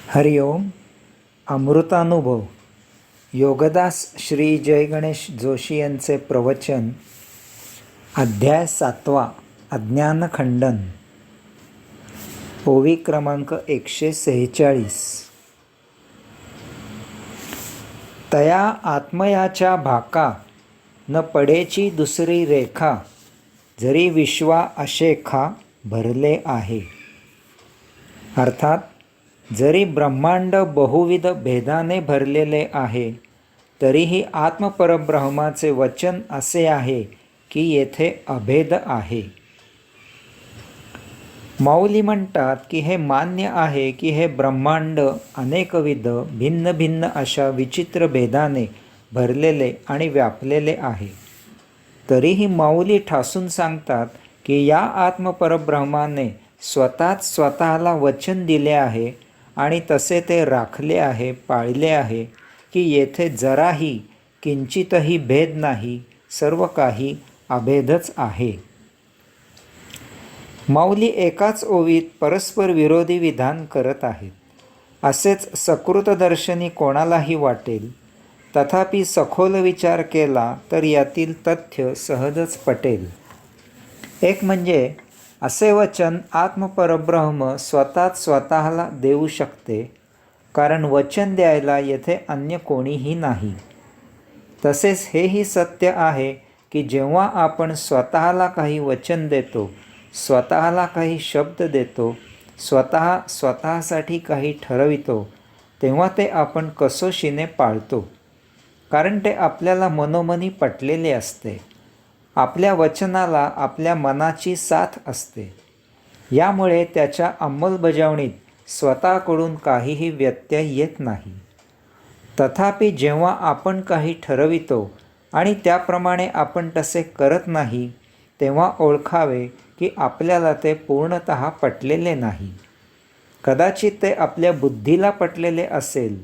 हरिओम. अमृतानुभव. योगदास श्री जय गणेश जोशी यांचे प्रवचन. अध्याय 7. अज्ञानखंडन. ओवी क्रमांक 146. तया आत्मयाच्या भाका न पडेची दुसरी रेखा, जरी विश्वा अशेखा भरले आहे. अर्थात जरी ब्रह्मांड बहुविध भेदाने भरलेले आहे, तरीही आत्मपरब्रह्माचे वचन असे आहे की येथे अभेद आहे. माऊली म्हणतात की हे मान्य आहे की हे ब्रह्मांड अनेकविध भिन्न भिन्न अशा विचित्र भेदाने भरलेले आणि व्यापलेले आहे. तरीही माऊली ठासून सांगतात की या आत्मपरब्रह्माने स्वतःला वचन दिले आहे आणि तसे ते राखले आहे, पाळले आहे की येथे जराही किंचितही भेद नाही, सर्व काही अभेदच आहे. माऊली एकाच ओवीत परस्पर विरोधी विधान करत आहेत. असेच सकृतदर्शनी कोणालाही वाटेल, तथापि सखोल विचार केला तर यातील तथ्य सहजच पटेल. एक म्हणजे असे वचन आत्मपरब्रह्म स्वतःला देऊ शकते, कारण वचन द्यायला येथे अन्य कोणीही नाही. तसेच हेही सत्य आहे की जेव्हा आपण स्वतःला काही वचन देतो, स्वतःला काही शब्द देतो, स्वतःसाठी काही ठरवितो, तेव्हा ते आपण कसोशीने पाळतो, कारण ते आपल्याला मनोमनी पटलेले असते. आपल्या वचनाला आपल्या मनाची साथ असते. यामुळे त्याच्या अंमलबजावणीत स्वतःकडून काहीही व्यत्यय येत नाही. तथापि जेव्हा आपण काही ठरवितो आणि त्याप्रमाणे आपण तसे करत नाही, तेव्हा ओळखावे की आपल्याला ते पूर्णतः पटलेले नाही. कदाचित ते आपल्या बुद्धीला पटलेले असेल.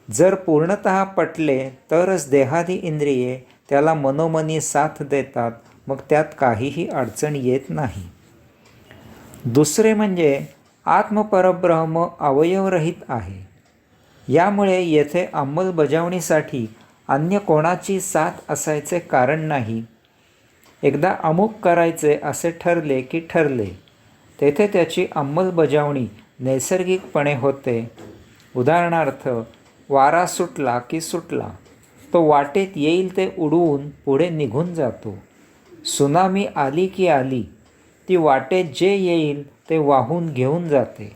जर पूर्णतः पटले तरच देहादी इंद्रिये त्याला मनोमनी साथ देतात, मग त्यात काहीही अडचण येत नाही. दुसरे म्हणजे आत्मपरब्रह्म अवयवरहित आहे. यामुळे येथे अंमलबजावणीसाठी अन्य कोणाची साथ असायचे कारण नाही. एकदा अमुक करायचे असे ठरले की ठरले, तेथे त्याची अंमलबजावणी नैसर्गिकपणे होते. उदाहरणार्थ, वारा सुटला की सुटला, तो वाटेत येईल ते उडवून पुढे निघून जातो. सुनामी आली की आली, ती वाटेत जे येईल ते वाहून घेऊन जाते.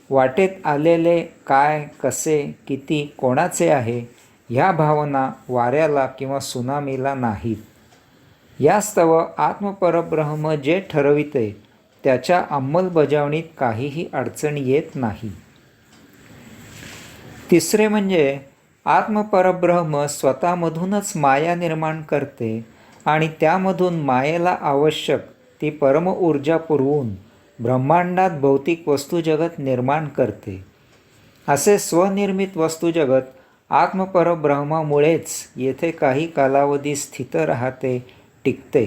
वाटेत आलेले काय, कसे, किती, कोणाचे आहे ह्या भावना वाऱ्याला किंवा सुनामीला नाहीत. यास्तव आत्मपरब्रह्म जे ठरविते त्याच्या अंमलबजावणीत काहीही अडचण येत नाही. तिसरे म्हणजे आत्मपरब्रह्म स्वतःमधूनच माया निर्माण करते आणि त्यामधून मायेला आवश्यक ती परम ऊर्जा पुरवून ब्रह्मांडात भौतिक वस्तुजगत निर्माण करते. असे स्वनिर्मित वस्तुजगत आत्मपरब्रह्मामुळेच येथे काही कालावधी स्थित राहते, टिकते.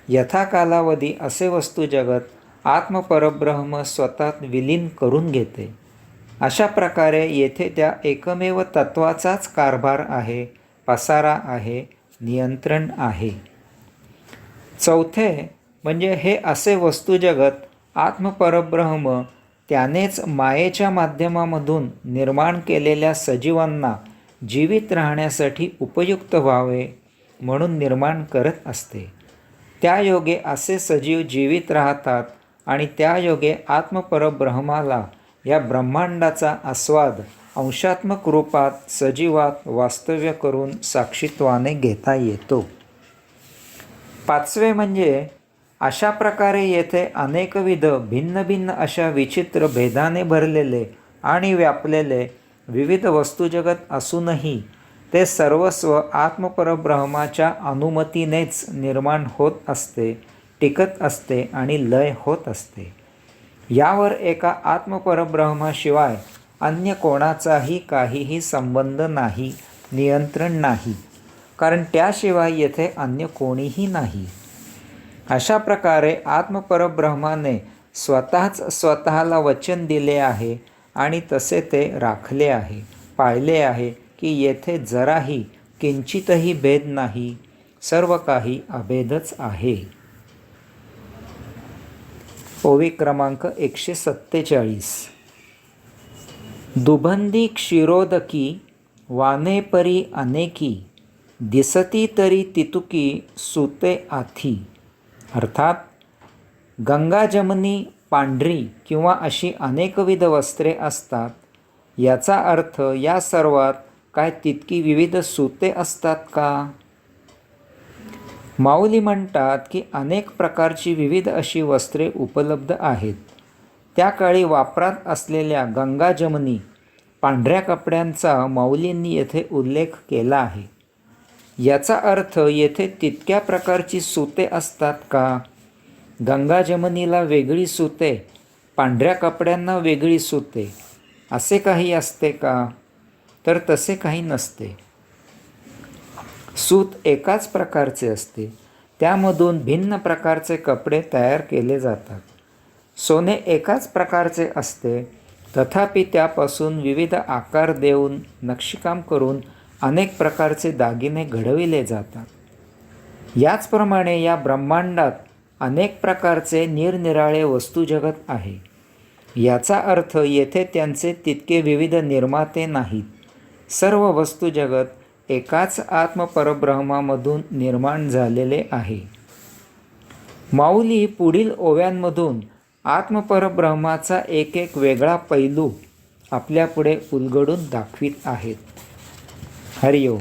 यथाकालावधी असे वस्तुजगत आत्मपरब्रह्म स्वतःत विलीन करून घेते. अशा प्रकारे येथे त्या एकमेव तत्वाचाच कारभार आहे, पसारा आहे, नियंत्रण आहे. चौथे म्हणजे हे असे वस्तुजगत आत्मपरब्रह्म त्यानेच मायेच्या माध्यमामधून निर्माण केलेल्या सजीवांना जीवित राहण्यासाठी उपयुक्त व्हावे म्हणून निर्माण करत असते. त्यायोगे असे सजीव जीवित राहतात आणि त्यायोगे आत्मपरब्रह्माला या ब्रह्मांडाचा आस्वाद अंशात्मक रूपात सजीवात वास्तव्य करून साक्षीत्वाने घेता येतो. पाचवे म्हणजे अशा प्रकारे येथे अनेकविध भिन्न भिन्न अशा विचित्र भेदाने भरलेले आणि व्यापलेले विविध वस्तुजगत असूनही ते सर्वस्व आत्मपरब्रह्माच्या अनुमतीनेच निर्माण होत असते, टिकत असते आणि लय होत असते. यावर एका आत्मपरब्रह्माशिवाय अन्य कोणाचाही काहीही संबंध नाही, नियंत्रण नाही, कारण त्याशिवाय येथे अन्य कोणीही नाही. अशा प्रकारे आत्मपरब्रह्माने स्वतःला वचन दिले आहे आणि तसे ते राखले आहे, पाळले आहे की येथे जराही किंचितही भेद नाही, सर्व काही अभेदच आहे. ओवी क्रमांक 147. दुभंदी क्षीरोदकी वानेपरी अनेकी, दिसती तरी तितुकी सुते आथी. अर्थात गंगा जमनी पांढरी किंवा अशी अनेकविध वस्त्रे असतात. याचा अर्थ या सर्वात काय तितकी विविध सुते असतात का? माऊली म्हणतात की अनेक प्रकारची विविध अशी वस्त्रे उपलब्ध आहेत. त्या काळी वापरात असलेल्या गंगाजमनी पांढऱ्या कपड्यांचा माऊलींनी येथे उल्लेख केला आहे. याचा अर्थ येथे तितक्या प्रकारची सुते असतात का? गंगाजमनीला वेगळी सुते, पांढऱ्या कपड्यांना वेगळी सुते, असे काही असते का? तर तसे काही नसते. सूत एकाच प्रकारचे असते, त्यामधून भिन्न प्रकारचे कपडे तयार केले जातात. सोने एकाच प्रकारचे असते, तथापि त्यापासून विविध आकार देऊन नक्षीकाम करून अनेक प्रकारचे दागिने घडविले जातात. याचप्रमाणे या ब्रह्मांडात अनेक प्रकारचे निरनिराळे वस्तुजगत आहे. याचा अर्थ येथे त्यांचे तितके विविध निर्माते नाहीत. सर्व वस्तुजगत एकाच आत्मपरब्रह्मामधून निर्माण झालेले आहे. माऊली पुढील ओव्यांमधून आत्मपरब्रह्माचा एक एक वेगळा पैलू आपल्यापुढे उलगडून दाखवित आहेत. हरिओम.